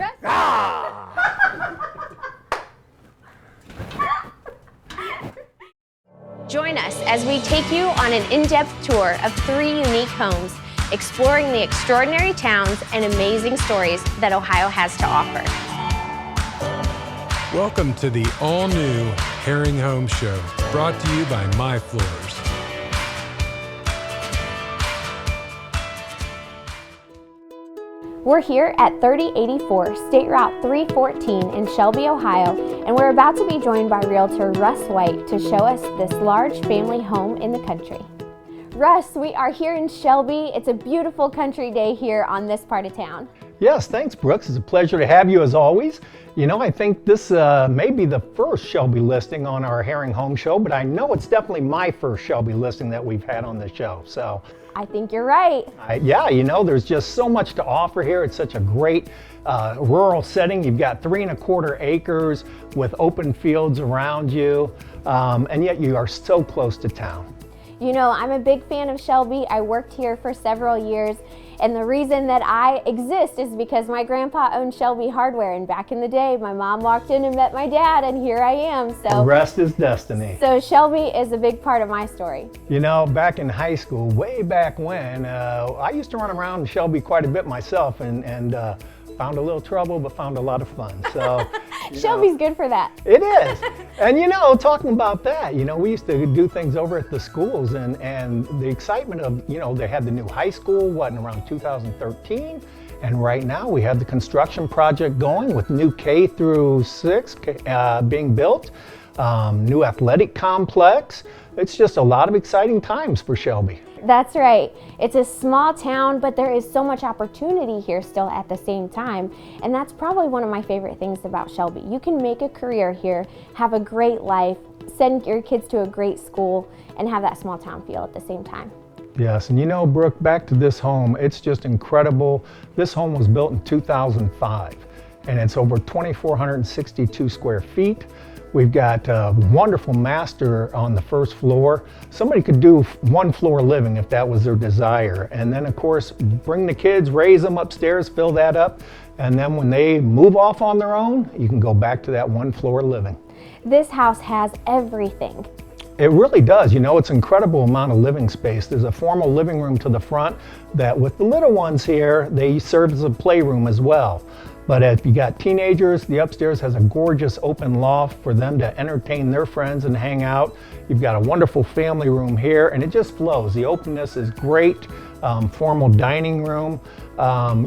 Russ. Join us as we take you on an in-depth tour of 3 unique homes, exploring the extraordinary towns and amazing stories that Ohio has to offer. Welcome to the all-new Haring Home Show, brought to you by My Floors. We're here at 3084 State Route 314 in Shelby, Ohio, and we're about to be joined by Realtor Russ White to show us this large family home in the country. Russ, we are here in Shelby. It's a beautiful country day here on this part of town. Yes, thanks, Brooks. It's a pleasure to have you as always. You know, I think this may be the first Shelby listing on our Haring Home Show, but I know it's definitely my first Shelby listing that we've had on the show. So I think you're right. Yeah, you know, there's just so much to offer here. It's such a great rural setting. You've got 3 1/4 acres with open fields around you, and yet you are so close to town. You know, I'm a big fan of Shelby. I worked here for several years, and the reason that I exist is because my grandpa owned Shelby Hardware, and back in the day, my mom walked in and met my dad, and here I am. So the rest is destiny. So Shelby is a big part of my story. You know, back in high school, way back when, I used to run around Shelby quite a bit myself, and found a little trouble, but found a lot of fun. So Shelby's good for that. It is. And you know, talking about that, you know, we used to do things over at the schools, and the excitement of, you know, they had the new high school, in around 2013. And right now we have the construction project going with new K through 6 being built, new athletic complex. It's just a lot of exciting times for Shelby. That's right. It's a small town, but there is so much opportunity here still at the same time. And that's probably one of my favorite things about Shelby. You can make a career here, have a great life, send your kids to a great school, and have that small town feel at the same time. Yes, and you know, Brooke, back to this home, it's just incredible. This home was built in 2005, and it's over 2,462 square feet. We've got a wonderful master on the first floor. Somebody could do 1 floor living if that was their desire. And then of course, bring the kids, raise them upstairs, fill that up. And then when they move off on their own, you can go back to that 1 floor living. This house has everything. It really does. You know, it's an incredible amount of living space. There's a formal living room to the front that with the little ones here, they serve as a playroom as well. But if you got teenagers, the upstairs has a gorgeous open loft for them to entertain their friends and hang out. You've got a wonderful family room here, and it just flows. The openness is great. Formal dining room.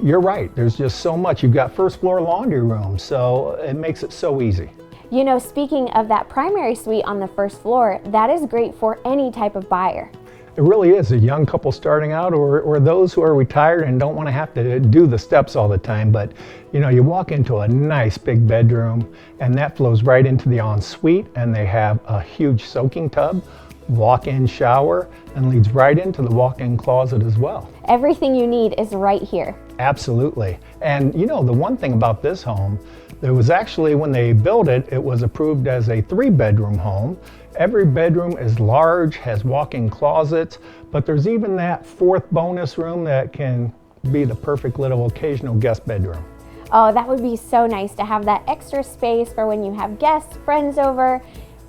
You're right, there's just so much. You've got first floor laundry room, so it makes it so easy. You know, speaking of that primary suite on the first floor, that is great for any type of buyer. It really is. A young couple starting out, or those who are retired and don't want to have to do the steps all the time. But you know, you walk into a nice big bedroom, and that flows right into the ensuite, and they have a huge soaking tub, walk-in shower, and leads right into the walk-in closet as well. Everything you need is right here. Absolutely. And you know, the one thing about this home, there was actually, when they built it, it was approved as a 3-bedroom home. Every bedroom is large, has walk-in closets, but there's even that 4th bonus room that can be the perfect little occasional guest bedroom. Oh, that would be so nice to have that extra space for when you have guests, friends over.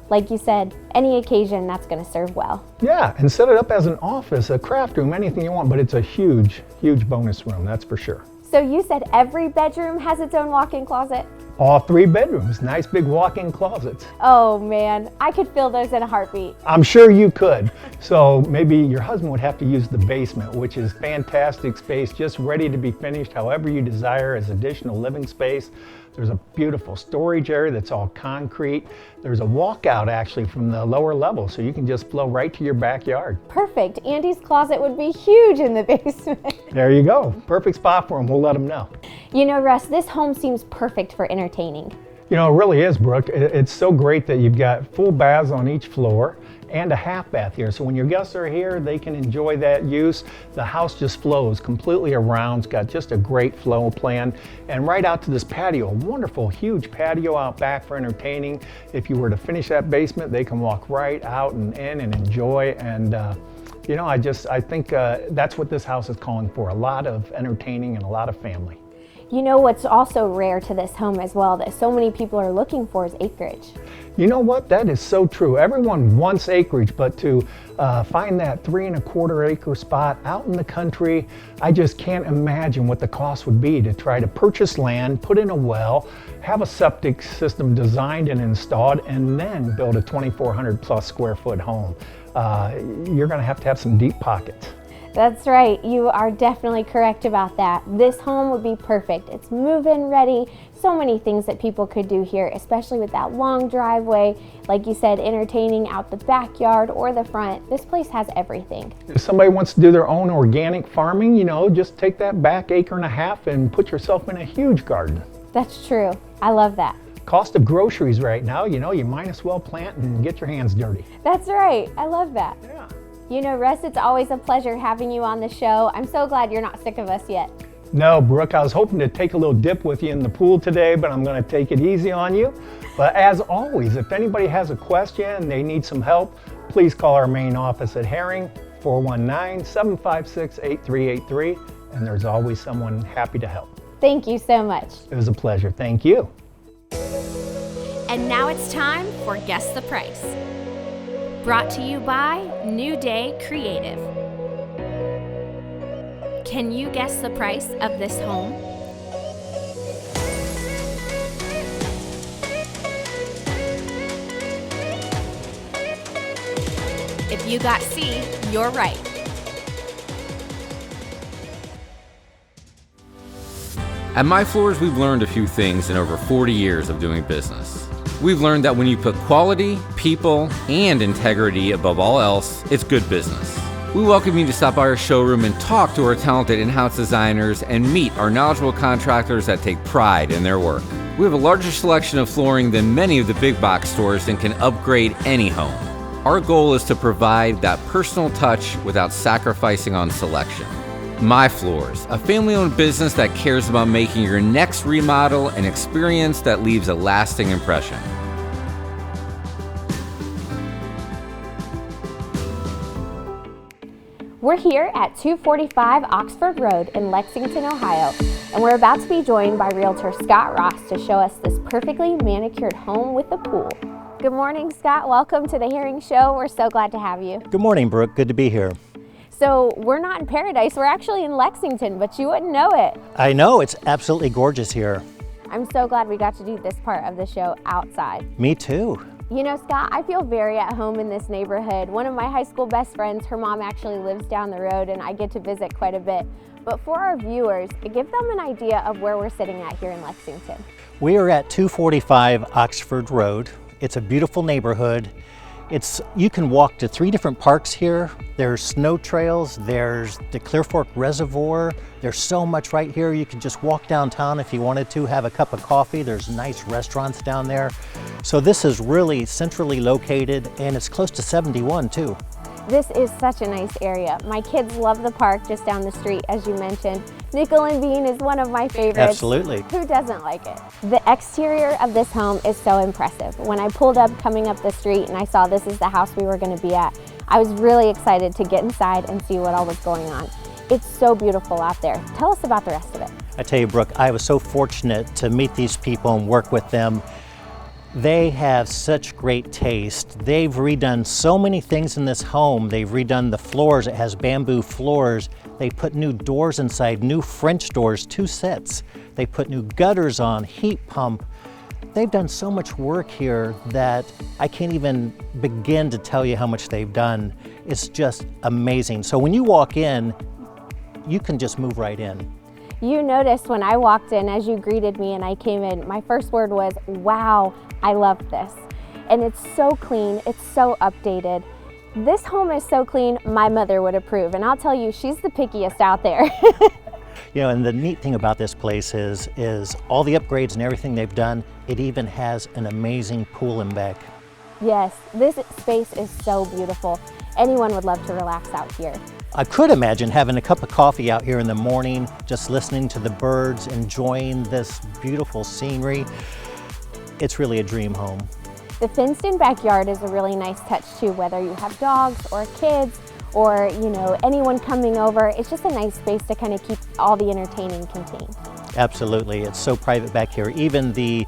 Like you said, any occasion, that's going to serve well. Yeah, and set it up as an office, a craft room, anything you want, but it's a huge, huge bonus room, that's for sure. So you said every bedroom has its own walk-in closet? All 3 bedrooms, nice big walk-in closets. Oh man, I could fill those in a heartbeat. I'm sure you could. So maybe your husband would have to use the basement, which is fantastic space, just ready to be finished however you desire as additional living space. There's a beautiful storage area that's all concrete. There's a walkout actually from the lower level, so you can just flow right to your backyard. Perfect. Andy's closet would be huge in the basement. There you go. Perfect spot for him. We'll let him know. You know, Russ, this home seems perfect for entertaining. You know, it really is, Brooke. It's so great that you've got full baths on each floor and a half bath here. So when your guests are here, they can enjoy that use. The house just flows completely around. It's got just a great flow plan. And right out to this patio, a wonderful, huge patio out back for entertaining. If you were to finish that basement, they can walk right out and in and enjoy. And you know, I think that's what this house is calling for, a lot of entertaining and a lot of family. You know what's also rare to this home as well that so many people are looking for is acreage. You know what? That is so true. Everyone wants acreage, but to find that 3¼ acre spot out in the country, I just can't imagine what the cost would be to try to purchase land, put in a well, have a septic system designed and installed, and then build a 2,400 plus square foot home. You're going to have some deep pockets. That's right, you are definitely correct about that. This home would be perfect. It's move-in ready. So many things that people could do here, especially with that long driveway. Like you said, entertaining out the backyard or the front. This place has everything. If somebody wants to do their own organic farming, just take that back 1.5 acres and put yourself in a huge garden. That's true. I love that. Cost of groceries right now, you might as well plant and get your hands dirty. That's right. I love that. Yeah. Russ, it's always a pleasure having you on the show. I'm so glad you're not sick of us yet. No, Brooke, I was hoping to take a little dip with you in the pool today, but I'm going to take it easy on you. But as always, if anybody has a question and they need some help, please call our main office at Haring, 419-756-8383, and there's always someone happy to help. Thank you so much. It was a pleasure. Thank you. And now it's time for Guess the Price. Brought to you by New Day Creative. Can you guess the price of this home? If you got C, you're right. At My Floors, we've learned a few things in over 40 years of doing business. We've learned that when you put quality, people, and integrity above all else, it's good business. We welcome you to stop by our showroom and talk to our talented in-house designers and meet our knowledgeable contractors that take pride in their work. We have a larger selection of flooring than many of the big box stores and can upgrade any home. Our goal is to provide that personal touch without sacrificing on selection. My Floors, a family-owned business that cares about making your next remodel an experience that leaves a lasting impression. We're here at 245 Oxford Road in Lexington, Ohio, and we're about to be joined by Realtor Scott Ross to show us this perfectly manicured home with a pool. Good morning, Scott. Welcome to the Haring Show. We're so glad to have you. Good morning, Brooke. Good to be here. So we're not in Paradise, we're actually in Lexington, but you wouldn't know it. I know, it's absolutely gorgeous here. I'm so glad we got to do this part of the show outside. Me too. Scott, I feel very at home in this neighborhood. One of my high school best friends, her mom actually lives down the road and I get to visit quite a bit. But for our viewers, give them an idea of where we're sitting at here in Lexington. We are at 245 Oxford Road. It's a beautiful neighborhood. You can walk to 3 different parks here. There's snow trails, there's the Clear Fork Reservoir. There's so much right here. You can just walk downtown if you wanted to, have a cup of coffee. There's nice restaurants down there. So this is really centrally located and it's close to 71 too. This is such a nice area. My kids love the park just down the street, as you mentioned. Nickel and Bean is one of my favorites. Absolutely. Who doesn't like it? The exterior of this home is so impressive. When I pulled up coming up the street and I saw this is the house we were going to be at, I was really excited to get inside and see what all was going on. It's so beautiful out there. Tell us about the rest of it. I tell you, Brooke, I was so fortunate to meet these people and work with them. They have such great taste. They've redone so many things in this home. They've redone the floors. It has bamboo floors. They put new doors inside, new French doors, 2 sets. They put new gutters on, heat pump. They've done so much work here that I can't even begin to tell you how much they've done. It's just amazing. So when you walk in, you can just move right in. You noticed when I walked in, as you greeted me and I came in, my first word was, wow, I love this. And it's so clean, it's so updated. This home is so clean, my mother would approve. And I'll tell you, she's the pickiest out there. And the neat thing about this place is all the upgrades and everything they've done, it even has an amazing pool in back. Yes, this space is so beautiful. Anyone would love to relax out here. I could imagine having a cup of coffee out here in the morning, just listening to the birds, enjoying this beautiful scenery. It's really a dream home. The fenced-in backyard is a really nice touch too, whether you have dogs or kids or, you know, anyone coming over. It's just a nice space to kind of keep all the entertaining contained. Absolutely. It's so private back here. Even the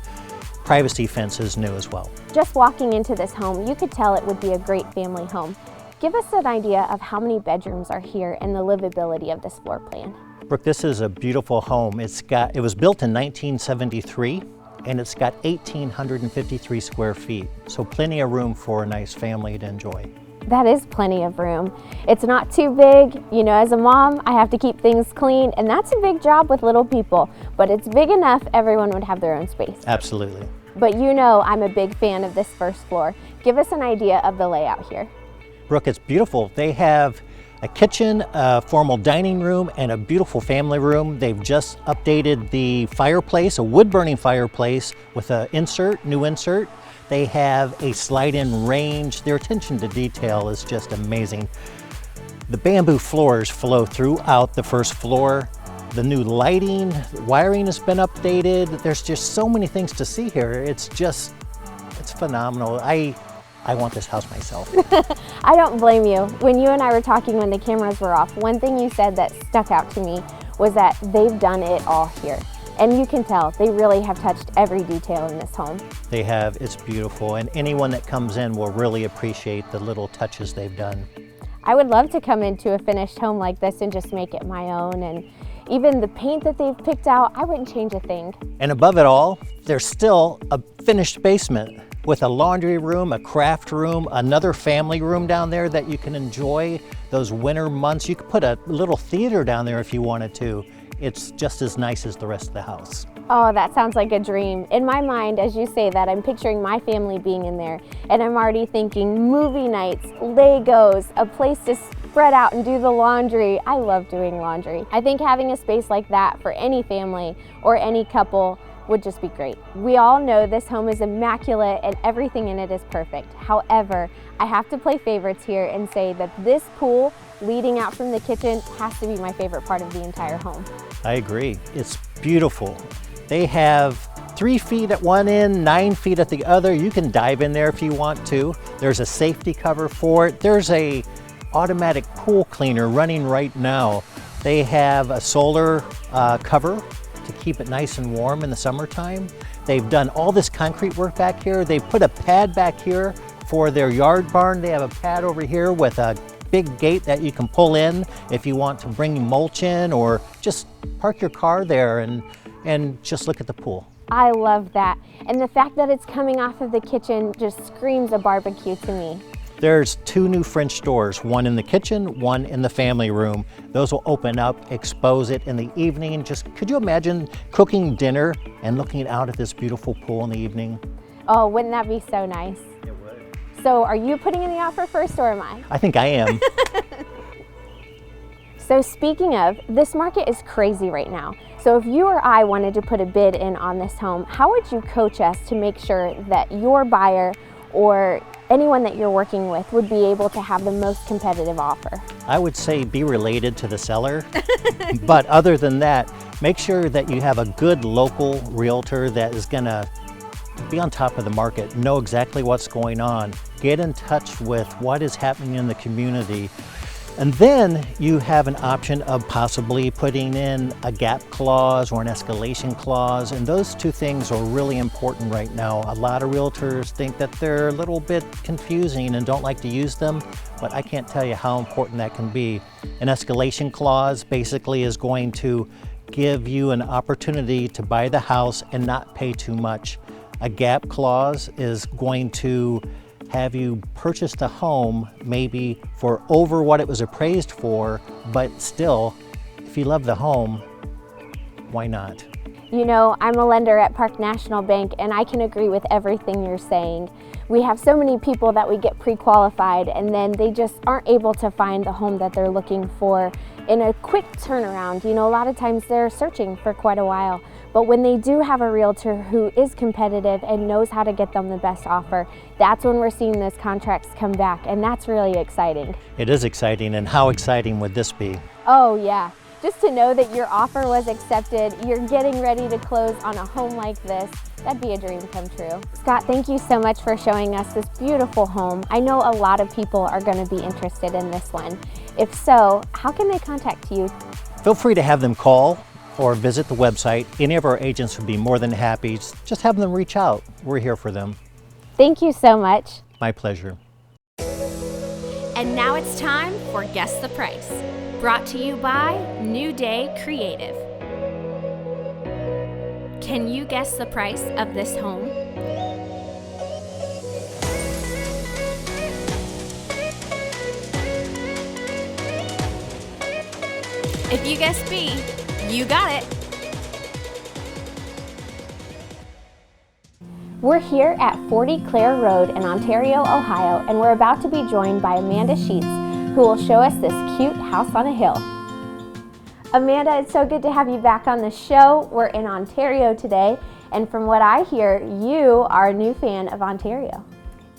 privacy fence is new as well. Just walking into this home, you could tell it would be a great family home. Give us an idea of how many bedrooms are here and the livability of this floor plan. Brooke, this is a beautiful home. It was built in 1973 and it's got 1,853 square feet. So plenty of room for a nice family to enjoy. That is plenty of room. It's not too big. You know, as a mom, I have to keep things clean, and that's a big job with little people, but it's big enough everyone would have their own space. Absolutely. But you know I'm a big fan of this first floor. Give us an idea of the layout here. Brooke, it's beautiful. They have a kitchen, a formal dining room, and a beautiful family room. They've just updated the fireplace, a wood-burning fireplace with a new insert. They have a slide-in range. Their attention to detail is just amazing. The bamboo floors flow throughout the first floor. The new lighting, wiring has been updated. There's just so many things to see here. It's phenomenal. I want this house myself. I don't blame you. When you and I were talking when the cameras were off, one thing you said that stuck out to me was that they've done it all here. And you can tell they really have touched every detail in this home. They have. It's beautiful, and anyone that comes in will really appreciate the little touches they've done. I would love to come into a finished home like this and just make it my own, and even the paint that they've picked out, I wouldn't change a thing. And above it all, there's still a finished basement with a laundry room, a craft room, another family room down there that you can enjoy those winter months. You could put a little theater down there if you wanted to. It's just as nice as the rest of the house. Oh, that sounds like a dream. In my mind, as you say that, I'm picturing my family being in there, and I'm already thinking movie nights, Legos, a place to spread out and do the laundry. I love doing laundry. I think having a space like that for any family or any couple would just be great. We all know this home is immaculate and everything in it is perfect. However, I have to play favorites here and say that this pool leading out from the kitchen has to be my favorite part of the entire home. I agree. It's beautiful. They have 3 feet at one end, 9 feet at the other. You can dive in there if you want to. There's a safety cover for it. There's a automatic pool cleaner running right now. They have a solar cover to keep it nice and warm in the summertime. They've done all this concrete work back here. They put a pad back here for their yard barn. They have a pad over here with a big gate that you can pull in if you want to bring mulch in, or just park your car there and just look at the pool. I love that. And the fact that it's coming off of the kitchen just screams a barbecue to me. There's 2 new French doors, one in the kitchen, one in the family room. Those will open up, expose it in the evening. Just could you imagine cooking dinner and looking out at this beautiful pool in the evening? Oh, wouldn't that be so nice? It would. So are you putting in the offer first or am I? I think I am. So speaking of, this market is crazy right now. So if you or I wanted to put a bid in on this home, how would you coach us to make sure that your buyer or anyone that you're working with would be able to have the most competitive offer? I would say be related to the seller, but other than that, make sure that you have a good local realtor that is gonna be on top of the market, know exactly what's going on, get in touch with what is happening in the community. And then you have an option of possibly putting in a gap clause or an escalation clause, and those 2 things are really important right now. A lot of realtors think that they're a little bit confusing and don't like to use them, but I can't tell you how important that can be. An escalation clause basically is going to give you an opportunity to buy the house and not pay too much. A gap clause is going to have you purchase the home maybe for over what it was appraised for, but still, if you love the home, why not? You know, I'm a lender at Park National Bank and I can agree with everything you're saying. We have so many people that we get pre-qualified and then they just aren't able to find the home that they're looking for in a quick turnaround. You know, a lot of times they're searching for quite a while. But when they do have a realtor who is competitive and knows how to get them the best offer, that's when we're seeing those contracts come back, and that's really exciting. It is exciting, and how exciting would this be? Oh yeah. Just to know that your offer was accepted, you're getting ready to close on a home like this, that'd be a dream come true. Scott, thank you so much for showing us this beautiful home. I know a lot of people are going to be interested in this one. If so, how can they contact you? Feel free to have them call or visit the website. Any of our agents would be more than happy. Just have them reach out. We're here for them. Thank you so much. My pleasure. And now it's time for Guess the Price, brought to you by New Day Creative. Can you guess the price of this home? If you guessed B, you got it. We're here at 40 Clare Road in Ontario, Ohio, and we're about to be joined by Amanda Sheets, who will show us this cute house on a hill. Amanda, it's so good to have you back on the show. We're in Ontario today, and from what I hear, you are a new fan of Ontario.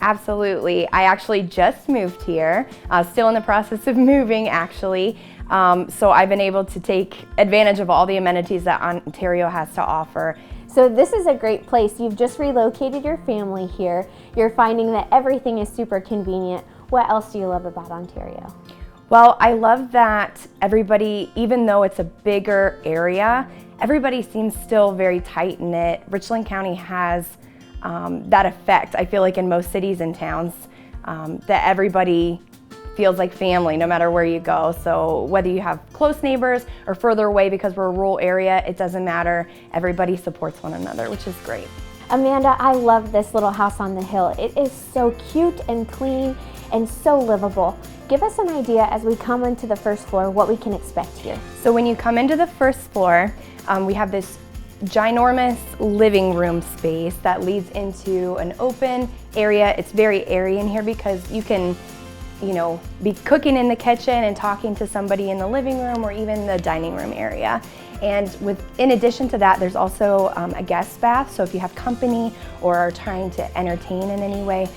Absolutely. I actually just moved here, still in the process of moving actually. So I've been able to take advantage of all the amenities that Ontario has to offer. So this is a great place. You've just relocated your family here. You're finding that everything is super convenient. What else do you love about Ontario? Well, I love that everybody, even though it's a bigger area, everybody seems still very tight-knit. Richland County has that effect, I feel like, in most cities and towns, that everybody feels like family no matter where you go. So whether you have close neighbors or further away, because we're a rural area, it doesn't matter. Everybody supports one another, which is great. Amanda, I love this little house on the hill. It is so cute and clean and so livable. Give us an idea as we come into the first floor what we can expect here. So when you come into the first floor, we have this ginormous living room space that leads into an open area. It's very airy in here because you can, be cooking in the kitchen and talking to somebody in the living room or even the dining room area. And in addition to that, there's also a guest bath. So if you have company or are trying to entertain in any way,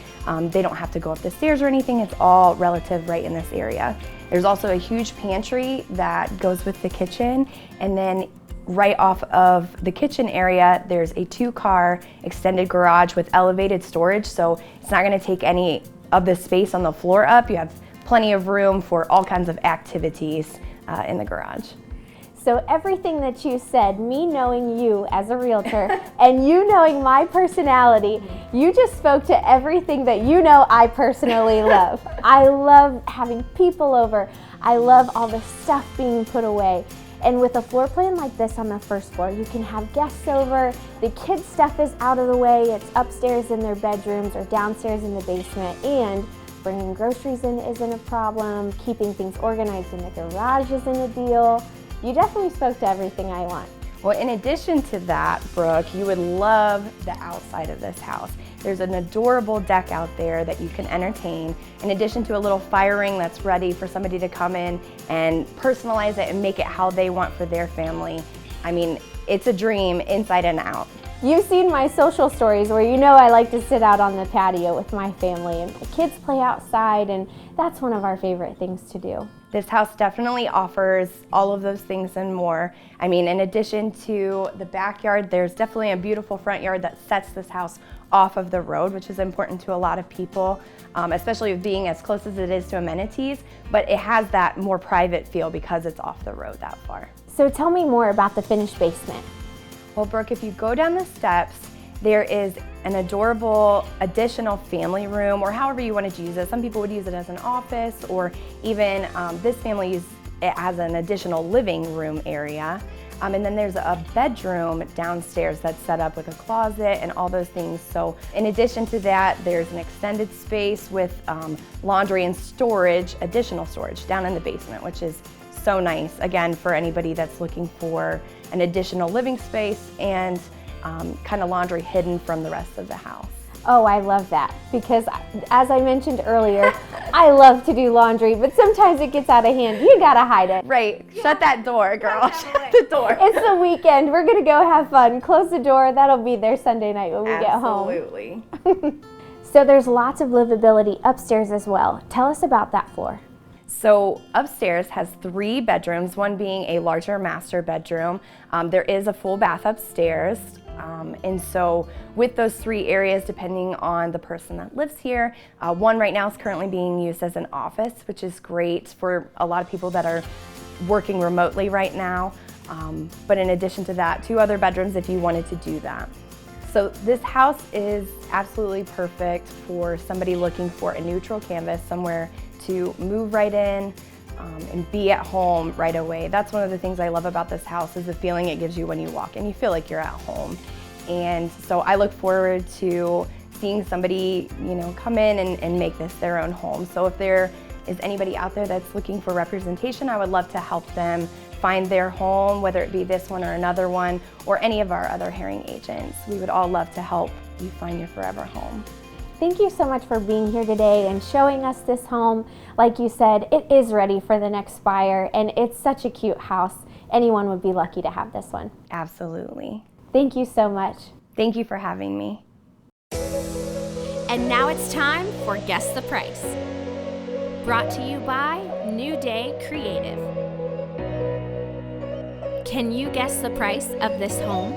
they don't have to go up the stairs or anything. It's all relative right in this area. There's also a huge pantry that goes with the kitchen. And then right off of the kitchen area, there's a 2-car extended garage with elevated storage. So it's not gonna take any of the space on the floor up. You have plenty of room for all kinds of activities in the garage. So everything that you said, me knowing you as a realtor and you knowing my personality, you just spoke to everything that I personally love. I love having people over. I love all the stuff being put away. And with a floor plan like this on the first floor, you can have guests over, the kids' stuff is out of the way, it's upstairs in their bedrooms or downstairs in the basement, and bringing groceries in isn't a problem, keeping things organized in the garage isn't a deal. You definitely spoke to everything I want. Well, in addition to that, Brooke, you would love the outside of this house. There's an adorable deck out there that you can entertain, in addition to a little fire ring that's ready for somebody to come in and personalize it and make it how they want for their family. I mean, it's a dream inside and out. You've seen my social stories where I like to sit out on the patio with my family and the kids play outside, and that's one of our favorite things to do. This house definitely offers all of those things and more. I mean, in addition to the backyard, there's definitely a beautiful front yard that sets this house off of the road, which is important to a lot of people, especially with being as close as it is to amenities, but it has that more private feel because it's off the road that far. So tell me more about the finished basement. Well, Brooke, if you go down the steps, there is an adorable additional family room, or however you wanted to use it. Some people would use it as an office, or even this family used it as an additional living room area. And then there's a bedroom downstairs that's set up with a closet and all those things. So in addition to that, there's an extended space with laundry and storage, additional storage down in the basement, which is so nice, again, for anybody that's looking for an additional living space and kind of laundry hidden from the rest of the house. Oh, I love that, because as I mentioned earlier, I love to do laundry, but sometimes it gets out of hand. You gotta hide it. Right, shut that door, girl, shut the door. It's the weekend, we're gonna go have fun. Close the door, that'll be there Sunday night when we get home. Absolutely. So there's lots of livability upstairs as well. Tell us about that floor. So upstairs has 3 bedrooms, one being a larger master bedroom. There is a full bath upstairs. And so with those 3 areas, depending on the person that lives here, one right now is currently being used as an office, which is great for a lot of people that are working remotely right now. But in addition to that, 2 other bedrooms if you wanted to do that. So this house is absolutely perfect for somebody looking for a neutral canvas, somewhere to move right in and be at home right away. That's one of the things I love about this house, is the feeling it gives you when you walk in. You feel like you're at home. And so I look forward to seeing somebody, come in and make this their own home. So if there is anybody out there that's looking for representation, I would love to help them find their home, whether it be this one or another one, or any of our other Haring agents. We would all love to help you find your forever home. Thank you so much for being here today and showing us this home. Like you said, it is ready for the next buyer, and it's such a cute house. Anyone would be lucky to have this one. Absolutely. Thank you so much. Thank you for having me. And now it's time for Guess the Price. Brought to you by New Day Creative. Can you guess the price of this home?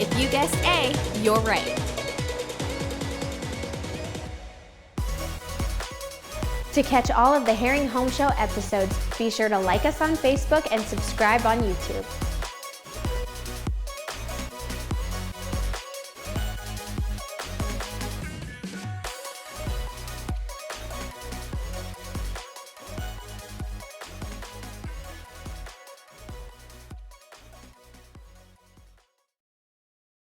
If you guessed A, you're right. To catch all of the Haring Home Show episodes, be sure to like us on Facebook and subscribe on YouTube.